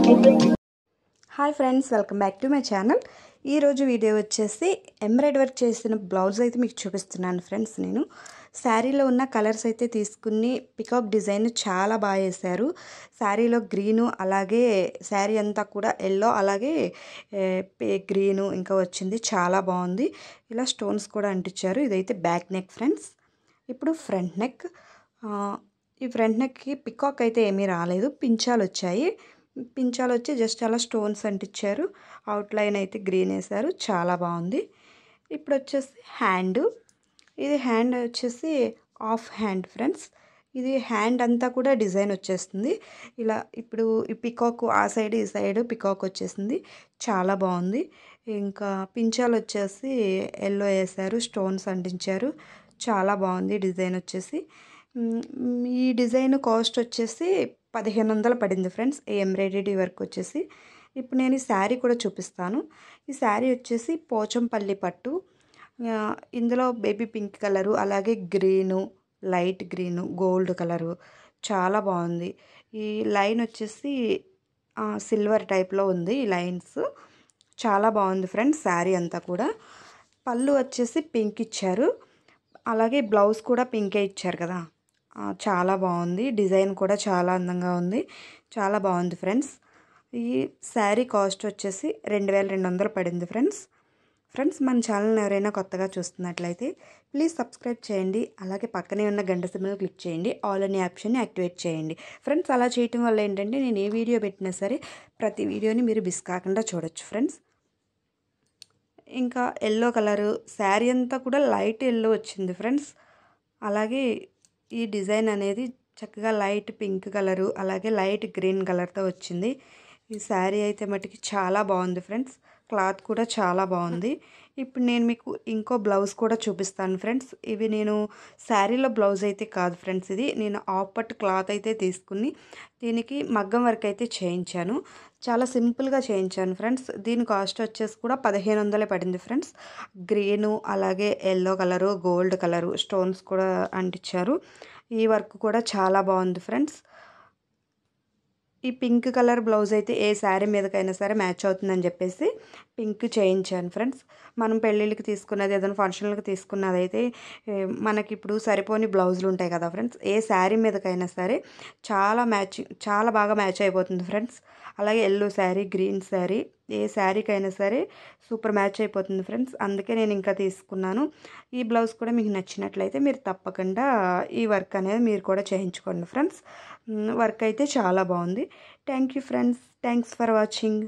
Hi friends, welcome back to my channel. ఈరోజు video వచ్చేసి embroidery work చేసిన blouse అయితే మీకు చూపిస్తున్నాను ఫ్రెండ్స్. నేను శారీలో ఉన్న కలర్స్ అయితే తీసుకుని పికాక్ డిజైన్ చాలా బాగా వేశారు. శారీలో గ్రీను, అలాగే శారీ అంతా కూడా ఎల్లో, అలాగే గ్రీను ఇంకా వచ్చింది, చాలా బాగుంది. ఇలా స్టోన్స్ కూడా అంటించారు. ఇదైతే బ్యాక్ నెక్ ఫ్రెండ్స్. ఇప్పుడు ఫ్రంట్ నెక్. ఈ ఫ్రంట్ నెక్కి పికాక్ అయితే ఏమీ రాలేదు, పించాలు వచ్చాయి. పించాలు వచ్చి జస్ట్ అలా స్టోన్స్ అంటించారు. అవుట్లైన్ అయితే గ్రీన్ వేశారు, చాలా బాగుంది. ఇప్పుడు వచ్చేసి హ్యాండ్. ఇది హ్యాండ్ వచ్చేసి హాఫ్ హ్యాండ్ ఫ్రెండ్స్. ఇది హ్యాండ్ అంతా కూడా డిజైన్ వచ్చేస్తుంది ఇలా. ఇప్పుడు ఈ పికాక్ ఆ సైడ్ ఈ సైడ్ పికాక్ వచ్చేసింది, చాలా బాగుంది. ఇంకా పించాలు వచ్చేసి ఎల్లో వేశారు, స్టోన్స్ అంటించారు, చాలా బాగుంది డిజైన్ వచ్చేసి. ఈ డిజైన్ కాస్ట్ వచ్చేసి 1500 పడింది ఫ్రెండ్స్, ఈ ఎంబ్రాయిడరీ వర్క్ వచ్చేసి. ఇప్పుడు నేను ఈ శారీ కూడా చూపిస్తాను. ఈ శారీ వచ్చేసి పోచంపల్లి పట్టు. ఇందులో బేబీ పింక్ కలరు, అలాగే green, light green, gold colour, చాలా బాగుంది. ఈ లైన్ వచ్చేసి సిల్వర్ టైప్లో ఉంది. ఈ లైన్స్ చాలా బాగుంది ఫ్రెండ్స్. శారీ అంతా కూడా పళ్ళు వచ్చేసి పింక్ ఇచ్చారు, అలాగే బ్లౌజ్ కూడా పింకే ఇచ్చారు కదా, చాలా బాగుంది. డిజైన్ కూడా చాలా అందంగా ఉంది, చాలా బాగుంది ఫ్రెండ్స్. ఈ శారీ కాస్ట్ వచ్చేసి 2200 పడింది ఫ్రెండ్స్. మన ఛానల్ని ఎవరైనా కొత్తగా చూస్తున్నట్లయితే ప్లీజ్ సబ్స్క్రైబ్ చేయండి, అలాగే పక్కనే ఉన్న గంట సింబల్ క్లిక్ చేయండి, ఆల్ అనే ఆప్షన్ని యాక్టివేట్ చేయండి ఫ్రెండ్స్. అలా చేయటం వల్ల ఏంటంటే నేను ఏ వీడియో పెట్టినా సరే ప్రతి వీడియోని మీరు మిస్ కాకుండా చూడొచ్చు ఫ్రెండ్స్. ఇంకా ఎల్లో కలరు, శారీ అంతా కూడా లైట్ ఎల్లో వచ్చింది ఫ్రెండ్స్. అలాగే ఈ డిజైన్ అనేది చక్కగా లైట్ పింక్ కలరు, అలాగే లైట్ గ్రీన్ కలర్తో వచ్చింది. ఈ శారీ అయితే మటుకి చాలా బాగుంది ఫ్రెండ్స్. క్లాత్ కూడా చాలా బాగుంది. ఇప్పుడు నేను మీకు ఇంకో బ్లౌజ్ కూడా చూపిస్తాను ఫ్రెండ్స్. ఇవి నేను శారీలో బ్లౌజ్ అయితే కాదు ఫ్రెండ్స్, ఇది నేను ఆపట్ క్లాత్ అయితే తీసుకుని దీనికి మగ్గం వర్క్ అయితే చేయించాను. చాలా సింపుల్గా చేయించాను ఫ్రెండ్స్. దీని కాస్ట్ వచ్చేసి కూడా 1500 పడింది ఫ్రెండ్స్. గ్రీను, అలాగే yellow colour, gold colour stones కూడా అంటించారు. ఈ వర్క్ కూడా చాలా బాగుంది ఫ్రెండ్స్. ఈ పింక్ కలర్ బ్లౌజ్ అయితే ఏ శారీ మీదకైనా సరే మ్యాచ్ అవుతుందని చెప్పేసి పింక్ చేయించాను ఫ్రెండ్స్. మనం పెళ్ళిళ్ళకి తీసుకున్నది, ఏదైనా ఫంక్షన్లకు తీసుకున్నది అయితే మనకి ఇప్పుడు సరిపోని బ్లౌజులు ఉంటాయి కదా ఫ్రెండ్స్, ఏ శారీ మీదకైనా సరే చాలా బాగా మ్యాచ్ అయిపోతుంది ఫ్రెండ్స్. అలాగే ఎల్లో శారీ, గ్రీన్ శారీ, ఏ శారీకైనా సరే సూపర్ మ్యాచ్ అయిపోతుంది ఫ్రెండ్స్. అందుకే నేను ఇంకా తీసుకున్నాను. ఈ బ్లౌజ్ కూడా మీకు నచ్చినట్లయితే మీరు తప్పకుండా ఈ వర్క్ అనేది మీరు కూడా చేయించుకోండి ఫ్రెండ్స్. వర్క్ అయితే చాలా బాగుంది. Thank you friends, thanks for watching.